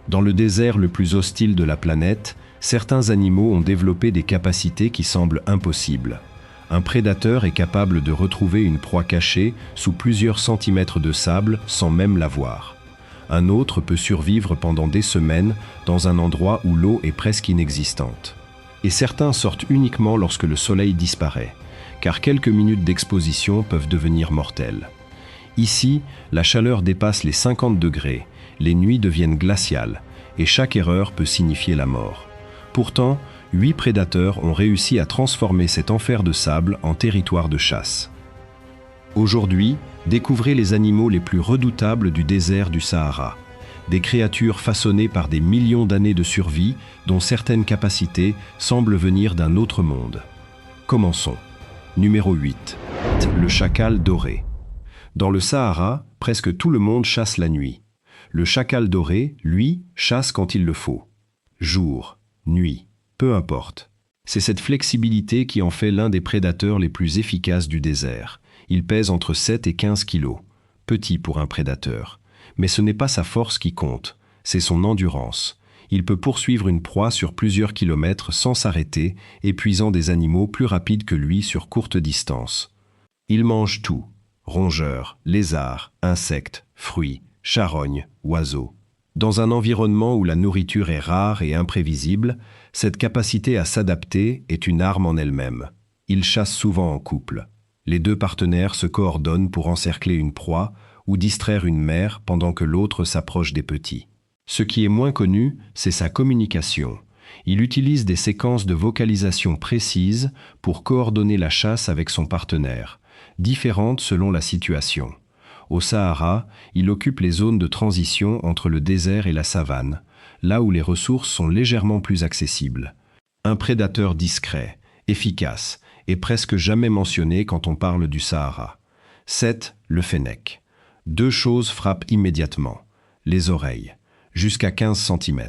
Dans le désert le plus hostile de la planète, certains animaux ont développé des capacités qui semblent impossibles. Un prédateur est capable de retrouver une proie cachée sous plusieurs centimètres de sable sans même la voir. Un autre peut survivre pendant des semaines dans un endroit où l'eau est presque inexistante. Et certains sortent uniquement lorsque le soleil disparaît, car quelques minutes d'exposition peuvent devenir mortelles. Ici, la chaleur dépasse les 50 degrés, les nuits deviennent glaciales, et chaque erreur peut signifier la mort. Pourtant, 8 prédateurs ont réussi à transformer cet enfer de sable en territoire de chasse. Aujourd'hui, découvrez les animaux les plus redoutables du désert du Sahara. Des créatures façonnées par des millions d'années de survie, dont certaines capacités semblent venir d'un autre monde. Commençons. Numéro 8. Le chacal doré. Dans le Sahara, presque tout le monde chasse la nuit. Le chacal doré, lui, chasse quand il le faut. Jour, nuit, peu importe. C'est cette flexibilité qui en fait l'un des prédateurs les plus efficaces du désert. Il pèse entre 7 et 15 kilos. Petit pour un prédateur. Mais ce n'est pas sa force qui compte, c'est son endurance. Il peut poursuivre une proie sur plusieurs kilomètres sans s'arrêter, épuisant des animaux plus rapides que lui sur courte distance. Il mange tout. Rongeurs, lézards, insectes, fruits, charognes, oiseaux. Dans un environnement où la nourriture est rare et imprévisible, cette capacité à s'adapter est une arme en elle-même. Il chasse souvent en couple. Les deux partenaires se coordonnent pour encercler une proie ou distraire une mère pendant que l'autre s'approche des petits. Ce qui est moins connu, c'est sa communication. Il utilise des séquences de vocalisation précises pour coordonner la chasse avec son partenaire, différentes selon la situation. Au Sahara, il occupe les zones de transition entre le désert et la savane, là où les ressources sont légèrement plus accessibles. Un prédateur discret, efficace, et presque jamais mentionné quand on parle du Sahara. 7. Le fennec. 2 choses frappent immédiatement. Les oreilles, jusqu'à 15 cm,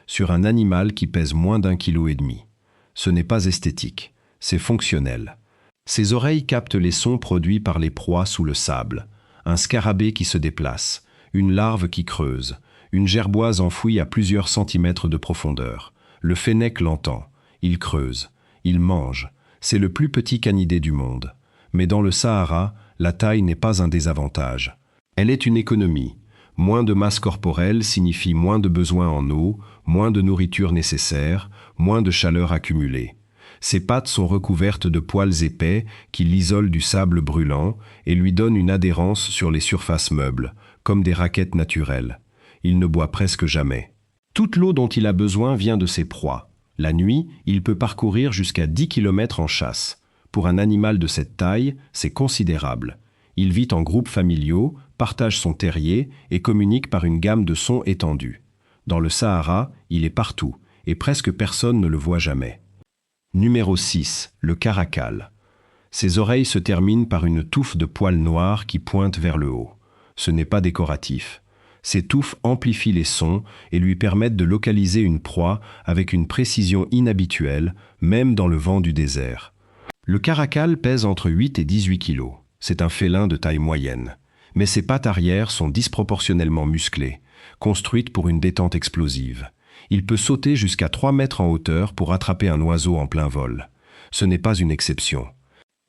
sur un animal qui pèse moins d'1,5 kg. Ce n'est pas esthétique, c'est fonctionnel. Ses oreilles captent les sons produits par les proies sous le sable. Un scarabée qui se déplace, une larve qui creuse, une gerboise enfouie à plusieurs centimètres de profondeur. Le fennec l'entend, il creuse, il mange. C'est le plus petit canidé du monde. Mais dans le Sahara, la taille n'est pas un désavantage. Elle est une économie. Moins de masse corporelle signifie moins de besoins en eau, moins de nourriture nécessaire, moins de chaleur accumulée. Ses pattes sont recouvertes de poils épais qui l'isolent du sable brûlant et lui donnent une adhérence sur les surfaces meubles, comme des raquettes naturelles. Il ne boit presque jamais. Toute l'eau dont il a besoin vient de ses proies. La nuit, il peut parcourir jusqu'à 10 km en chasse. Pour un animal de cette taille, c'est considérable. Il vit en groupes familiaux, partage son terrier et communique par une gamme de sons étendus. Dans le Sahara, il est partout, et presque personne ne le voit jamais. Numéro 6. Le caracal. Ses oreilles se terminent par une touffe de poils noirs qui pointent vers le haut. Ce n'est pas décoratif. Ces touffes amplifient les sons et lui permettent de localiser une proie avec une précision inhabituelle, même dans le vent du désert. Le caracal pèse entre 8 et 18 kilos. C'est un félin de taille moyenne. Mais ses pattes arrière sont disproportionnellement musclées, construites pour une détente explosive. Il peut sauter jusqu'à 3 mètres en hauteur pour attraper un oiseau en plein vol. Ce n'est pas une exception.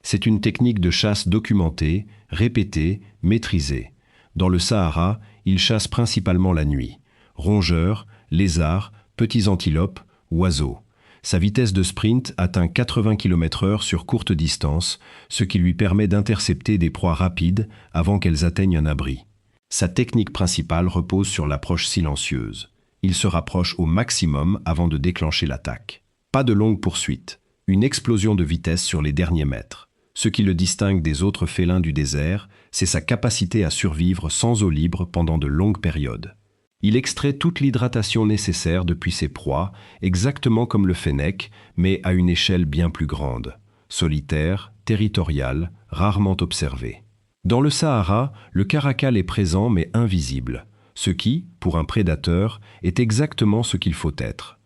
C'est une technique de chasse documentée, répétée, maîtrisée. Dans le Sahara, il chasse principalement la nuit. Rongeurs, lézards, petits antilopes, oiseaux. Sa vitesse de sprint atteint 80 km/h sur courte distance, ce qui lui permet d'intercepter des proies rapides avant qu'elles atteignent un abri. Sa technique principale repose sur l'approche silencieuse. Il se rapproche au maximum avant de déclencher l'attaque. Pas de longue poursuite, une explosion de vitesse sur les derniers mètres. Ce qui le distingue des autres félins du désert, c'est sa capacité à survivre sans eau libre pendant de longues périodes. Il extrait toute l'hydratation nécessaire depuis ses proies, exactement comme le fennec, mais à une échelle bien plus grande. Solitaire, territorial, rarement observé. Dans le Sahara, le caracal est présent mais invisible. Ce qui, pour un prédateur, est exactement ce qu'il faut être.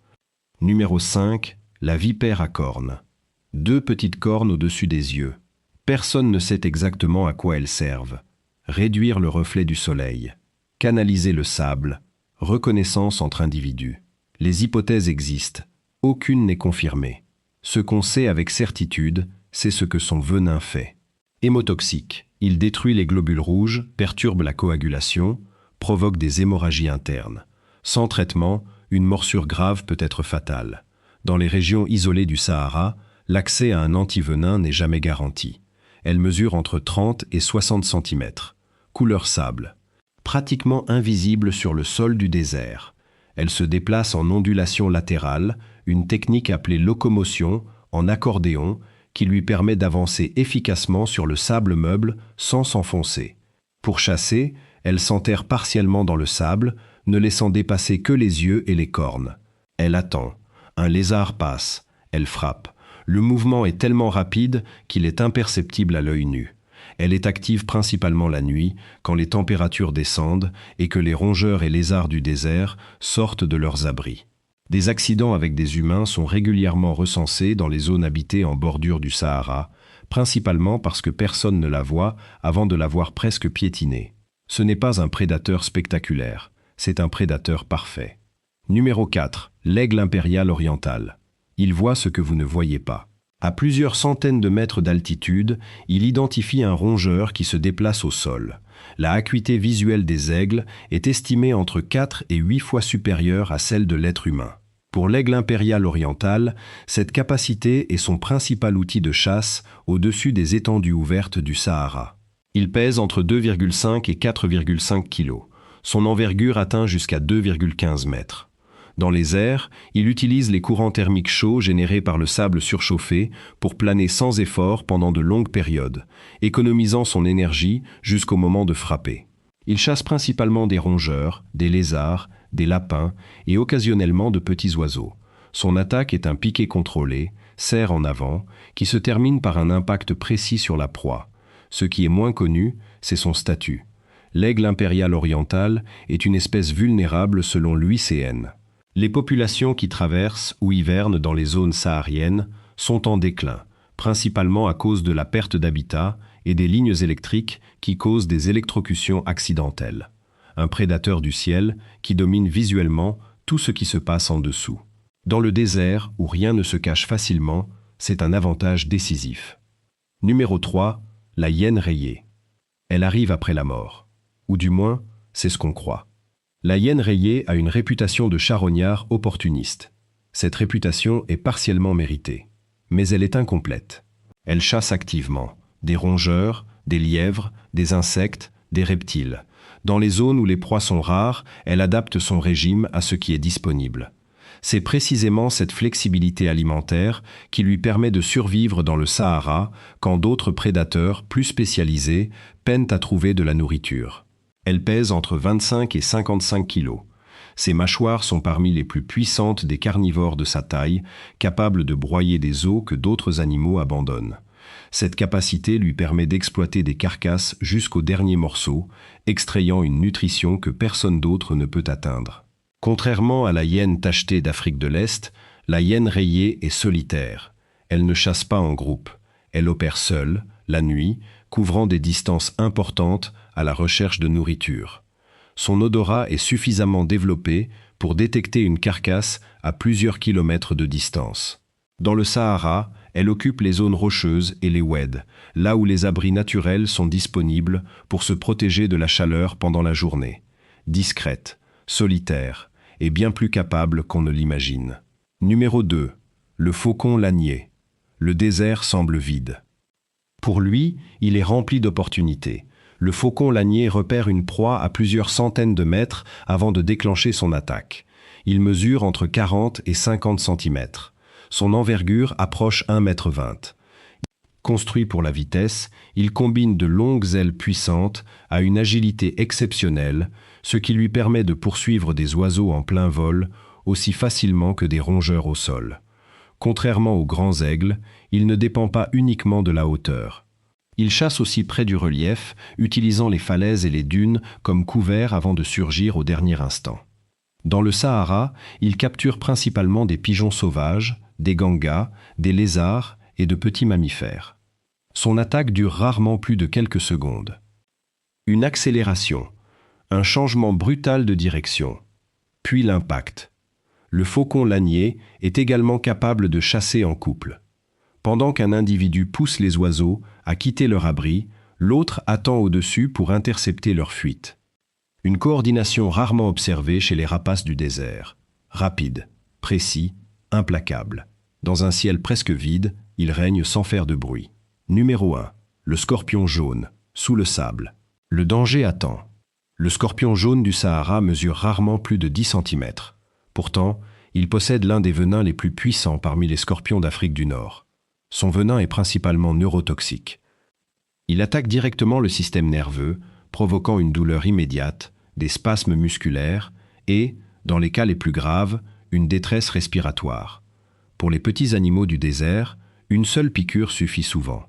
Numéro 5. La vipère à cornes. 2 petites cornes au-dessus des yeux. Personne ne sait exactement à quoi elles servent. Réduire le reflet du soleil. Canaliser le sable. Reconnaissance entre individus. Les hypothèses existent, aucune n'est confirmée. Ce qu'on sait avec certitude, c'est ce que son venin fait. Hémotoxique. Il détruit les globules rouges, perturbe la coagulation, provoque des hémorragies internes. Sans traitement, une morsure grave peut être fatale. Dans les régions isolées du Sahara, l'accès à un antivenin n'est jamais garanti. Elle mesure entre 30 et 60 cm. Couleur sable. Pratiquement invisible sur le sol du désert. Elle se déplace en ondulation latérale, une technique appelée locomotion, en accordéon, qui lui permet d'avancer efficacement sur le sable meuble sans s'enfoncer. Pour chasser, elle s'enterre partiellement dans le sable, ne laissant dépasser que les yeux et les cornes. Elle attend. Un lézard passe. Elle frappe. Le mouvement est tellement rapide qu'il est imperceptible à l'œil nu. Elle est active principalement la nuit, quand les températures descendent et que les rongeurs et lézards du désert sortent de leurs abris. Des accidents avec des humains sont régulièrement recensés dans les zones habitées en bordure du Sahara, principalement parce que personne ne la voit avant de l'avoir presque piétinée. Ce n'est pas un prédateur spectaculaire, c'est un prédateur parfait. Numéro 4. L'aigle impérial oriental. Il voit ce que vous ne voyez pas. À plusieurs centaines de mètres d'altitude, il identifie un rongeur qui se déplace au sol. La acuité visuelle des aigles est estimée entre 4 et 8 fois supérieure à celle de l'être humain. Pour l'aigle impérial oriental, cette capacité est son principal outil de chasse au-dessus des étendues ouvertes du Sahara. Il pèse entre 2,5 et 4,5 kg. Son envergure atteint jusqu'à 2,15 mètres. Dans les airs, il utilise les courants thermiques chauds générés par le sable surchauffé pour planer sans effort pendant de longues périodes, économisant son énergie jusqu'au moment de frapper. Il chasse principalement des rongeurs, des lézards, des lapins et occasionnellement de petits oiseaux. Son attaque est un piqué contrôlé, serre en avant, qui se termine par un impact précis sur la proie. Ce qui est moins connu, c'est son statut. L'aigle impérial oriental est une espèce vulnérable selon l'UICN. Les populations qui traversent ou hivernent dans les zones sahariennes sont en déclin, principalement à cause de la perte d'habitat et des lignes électriques qui causent des électrocutions accidentelles. Un prédateur du ciel qui domine visuellement tout ce qui se passe en dessous. Dans le désert, où rien ne se cache facilement, c'est un avantage décisif. Numéro 3. La hyène rayée. Elle arrive après la mort. Ou du moins, c'est ce qu'on croit. La hyène rayée a une réputation de charognard opportuniste. Cette réputation est partiellement méritée, mais elle est incomplète. Elle chasse activement des rongeurs, des lièvres, des insectes, des reptiles. Dans les zones où les proies sont rares, elle adapte son régime à ce qui est disponible. C'est précisément cette flexibilité alimentaire qui lui permet de survivre dans le Sahara quand d'autres prédateurs plus spécialisés peinent à trouver de la nourriture. Elle pèse entre 25 et 55 kilos. Ses mâchoires sont parmi les plus puissantes des carnivores de sa taille, capables de broyer des os que d'autres animaux abandonnent. Cette capacité lui permet d'exploiter des carcasses jusqu'au dernier morceau, extrayant une nutrition que personne d'autre ne peut atteindre. Contrairement à la hyène tachetée d'Afrique de l'Est, la hyène rayée est solitaire. Elle ne chasse pas en groupe. Elle opère seule, la nuit, couvrant des distances importantes à la recherche de nourriture. Son odorat est suffisamment développé pour détecter une carcasse à plusieurs kilomètres de distance. Dans le Sahara, elle occupe les zones rocheuses et les oueds, là où les abris naturels sont disponibles pour se protéger de la chaleur pendant la journée. Discrète, solitaire et bien plus capable qu'on ne l'imagine. Numéro 2. Le faucon lanier. Le désert semble vide. Pour lui, il est rempli d'opportunités. Le faucon lanier repère une proie à plusieurs centaines de mètres avant de déclencher son attaque. Il mesure entre 40 et 50 cm. Son envergure approche 1,20 m. Construit pour la vitesse, il combine de longues ailes puissantes à une agilité exceptionnelle, ce qui lui permet de poursuivre des oiseaux en plein vol aussi facilement que des rongeurs au sol. Contrairement aux grands aigles, il ne dépend pas uniquement de la hauteur. Il chasse aussi près du relief, utilisant les falaises et les dunes comme couverts avant de surgir au dernier instant. Dans le Sahara, il capture principalement des pigeons sauvages, des gangas, des lézards et de petits mammifères. Son attaque dure rarement plus de quelques secondes. Une accélération, un changement brutal de direction. puis l'impact. Le faucon lanier est également capable de chasser en couple. Pendant qu'un individu pousse les oiseaux à quitter leur abri, l'autre attend au-dessus pour intercepter leur fuite. Une coordination rarement observée chez les rapaces du désert. Rapide, précis, implacable. Dans un ciel presque vide, il règne sans faire de bruit. Numéro 1. Le scorpion jaune, sous le sable. Le danger attend. Le scorpion jaune du Sahara mesure rarement plus de 10 cm. Pourtant, il possède l'un des venins les plus puissants parmi les scorpions d'Afrique du Nord. Son venin est principalement neurotoxique. Il attaque directement le système nerveux, provoquant une douleur immédiate, des spasmes musculaires et, dans les cas les plus graves, une détresse respiratoire. Pour les petits animaux du désert, une seule piqûre suffit souvent.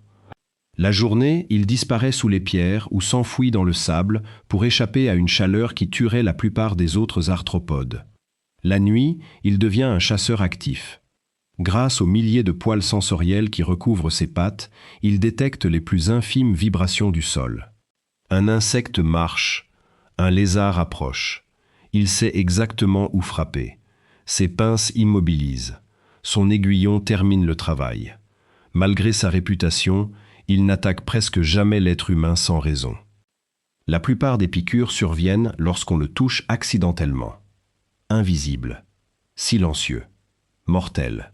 La journée, il disparaît sous les pierres ou s'enfouit dans le sable pour échapper à une chaleur qui tuerait la plupart des autres arthropodes. La nuit, il devient un chasseur actif. Grâce aux milliers de poils sensoriels qui recouvrent ses pattes, il détecte les plus infimes vibrations du sol. Un insecte marche, un lézard approche. Il sait exactement où frapper. Ses pinces immobilisent. Son aiguillon termine le travail. Malgré sa réputation, il n'attaque presque jamais l'être humain sans raison. La plupart des piqûres surviennent lorsqu'on le touche accidentellement. Invisible, silencieux, mortel.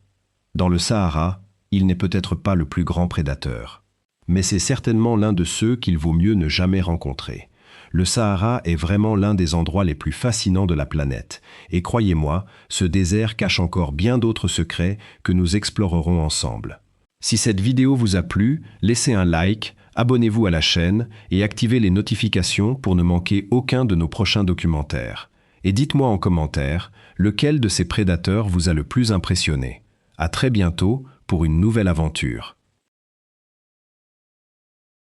Dans le Sahara, il n'est peut-être pas le plus grand prédateur. Mais c'est certainement l'un de ceux qu'il vaut mieux ne jamais rencontrer. Le Sahara est vraiment l'un des endroits les plus fascinants de la planète. Et croyez-moi, ce désert cache encore bien d'autres secrets que nous explorerons ensemble. Si cette vidéo vous a plu, laissez un like, abonnez-vous à la chaîne et activez les notifications pour ne manquer aucun de nos prochains documentaires. Et dites-moi en commentaire, lequel de ces prédateurs vous a le plus impressionné. À très bientôt pour une nouvelle aventure.